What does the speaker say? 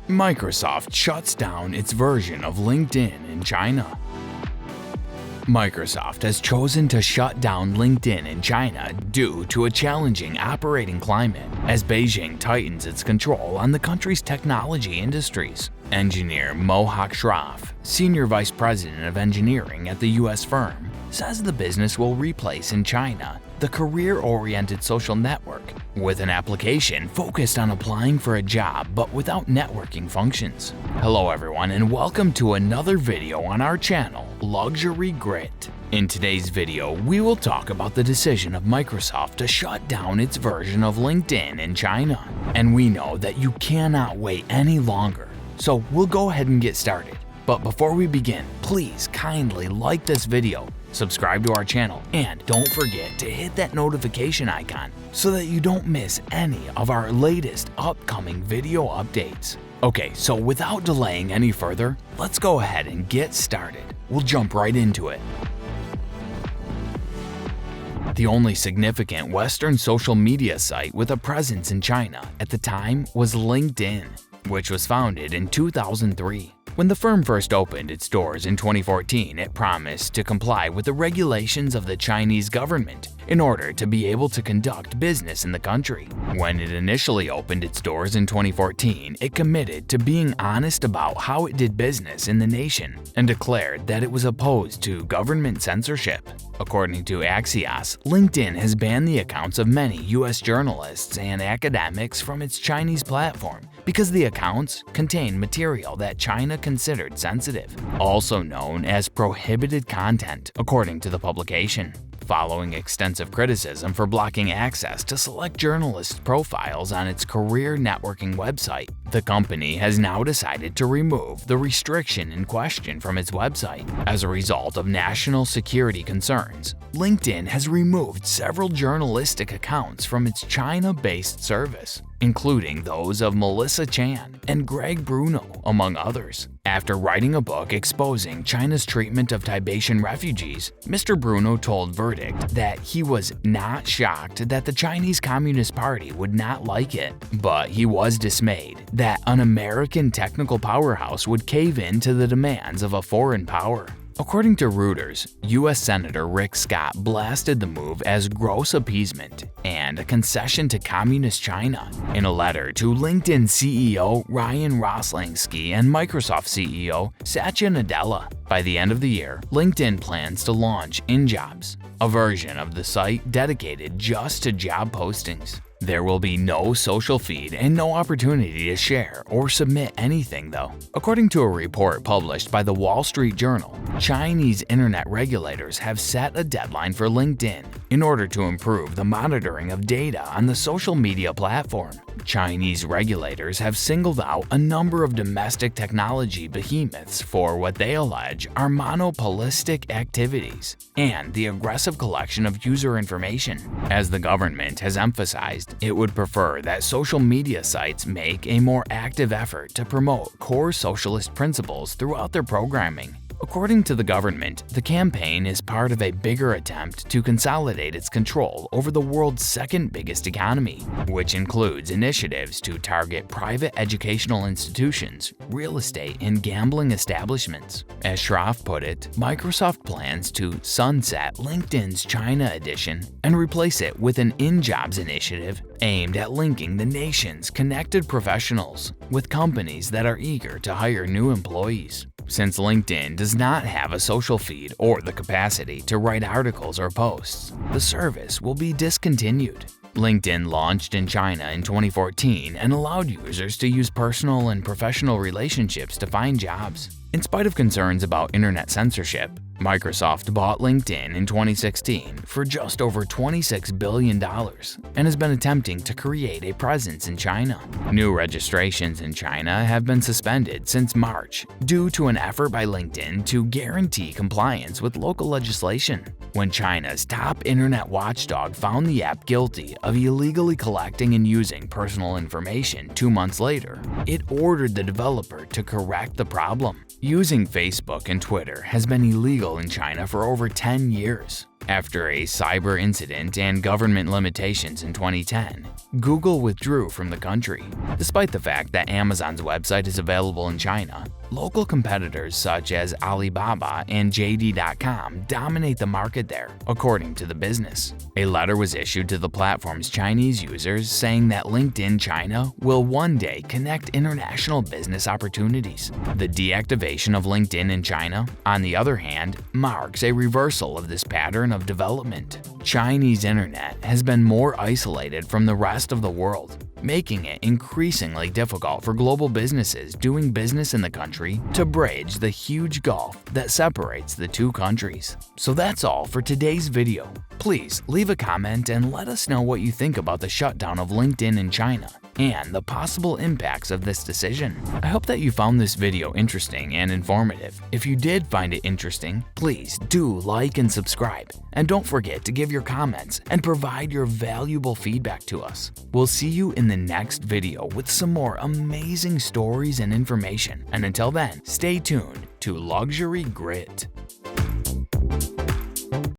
Microsoft shuts down its version of LinkedIn in China. Microsoft has chosen to shut down LinkedIn in China due to a challenging operating climate as Beijing tightens its control on the country's technology industries. Engineer MOHAK SHROFF, Senior Vice President of Engineering at the U.S. firm, says the business will replace in China the career-oriented social network with an application focused on applying for a job but without networking functions. Hello everyone and welcome to another video on our channel, Luxury Grit. In today's video, we will talk about the decision of Microsoft to shut down its version of LinkedIn in China. And we know that you cannot wait any longer, so we'll go ahead and get started. But before we begin, please kindly like this video, subscribe to our channel, and don't forget to hit that notification icon so that you don't miss any of our latest upcoming video updates. Okay, so without delaying any further, let's go ahead and get started. We'll jump right into it. The only significant Western social media site with a presence in China at the time was LinkedIn, which was founded in 2003. When the firm first opened its doors in 2014, it promised to comply with the regulations of the Chinese government in order to be able to conduct business in the country. When it initially opened its doors in 2014, it committed to being honest about how it did business in the nation and declared that it was opposed to government censorship. According to AXIOS, LinkedIn has banned the accounts of many U.S. journalists and academics from its Chinese platform because the accounts contain material that China considered sensitive, also known as prohibited content, according to the publication. Following extensive criticism for blocking access to select journalists' profiles on its career networking website, the company has now decided to remove the restriction in question from its website. As a result of national security concerns, LinkedIn has removed several journalistic accounts from its China-based service, including those of Melissa Chan and Greg Bruno, among others. After writing a book exposing China's treatment of Tibetan refugees, Mr. Bruno told Verdict that he was not shocked that the Chinese Communist Party would not like it, but he was dismayed that an American technical powerhouse would cave in to the demands of a foreign power. According to Reuters, U.S. Senator Rick Scott blasted the move as gross appeasement and a concession to Communist China. In a letter to LinkedIn CEO Ryan Roslansky and Microsoft CEO Satya Nadella, by the end of the year, LinkedIn plans to launch INJOBS, a version of the site dedicated just to job postings. There will be no social feed and no opportunity to share or submit anything though. According to a report published by the Wall Street Journal, Chinese internet regulators have set a deadline for LinkedIn in order to improve the monitoring of data on the social media platform. Chinese regulators have singled out a number of domestic technology behemoths for what they allege are monopolistic activities and the aggressive collection of user information. As the government has emphasized, it would prefer that social media sites make a more active effort to promote core socialist principles throughout their programming. According to the government, the campaign is part of a bigger attempt to consolidate its control over the world's second biggest economy, which includes initiatives to target private educational institutions, real estate, and gambling establishments. As SHROFF put it, Microsoft plans to sunset LinkedIn's China edition and replace it with an INJOBS initiative aimed at linking the nation's connected professionals with companies that are eager to hire new employees. Since LinkedIn does not have a social feed or the capacity to write articles or posts, the service will be discontinued. LinkedIn launched in China in 2014 and allowed users to use personal and professional relationships to find jobs. In spite of concerns about internet censorship, Microsoft bought LinkedIn in 2016 for just over $26 billion and has been attempting to create a presence in China. New registrations in China have been suspended since March due to an effort by LinkedIn to guarantee compliance with local legislation. When China's top internet watchdog found the app guilty of illegally collecting and using personal information 2 months later, it ordered the developer to correct the problem. Using Facebook and Twitter has been illegal in China for over 10 years. After a cyber incident and government limitations in 2010, Google withdrew from the country. Despite the fact that Amazon's website is available in China, local competitors such as Alibaba and JD.com dominate the market there, according to the business. A letter was issued to the platform's Chinese users saying that LinkedIn China will one day connect international business opportunities. The deactivation of LinkedIn in China, on the other hand, marks a reversal of this pattern of development. Chinese internet has been more isolated from the rest of the world, making it increasingly difficult for global businesses doing business in the country to bridge the huge gulf that separates the two countries. So that's all for today's video. Please leave a comment and let us know what you think about the shutdown of LinkedIn in China and the possible impacts of this decision. I hope that you found this video interesting and informative. If you did find it interesting, please do like and subscribe. And don't forget to give your comments and provide your valuable feedback to us. We'll see you in the next video with some more amazing stories and information. And until then, stay tuned to Luxury Grit.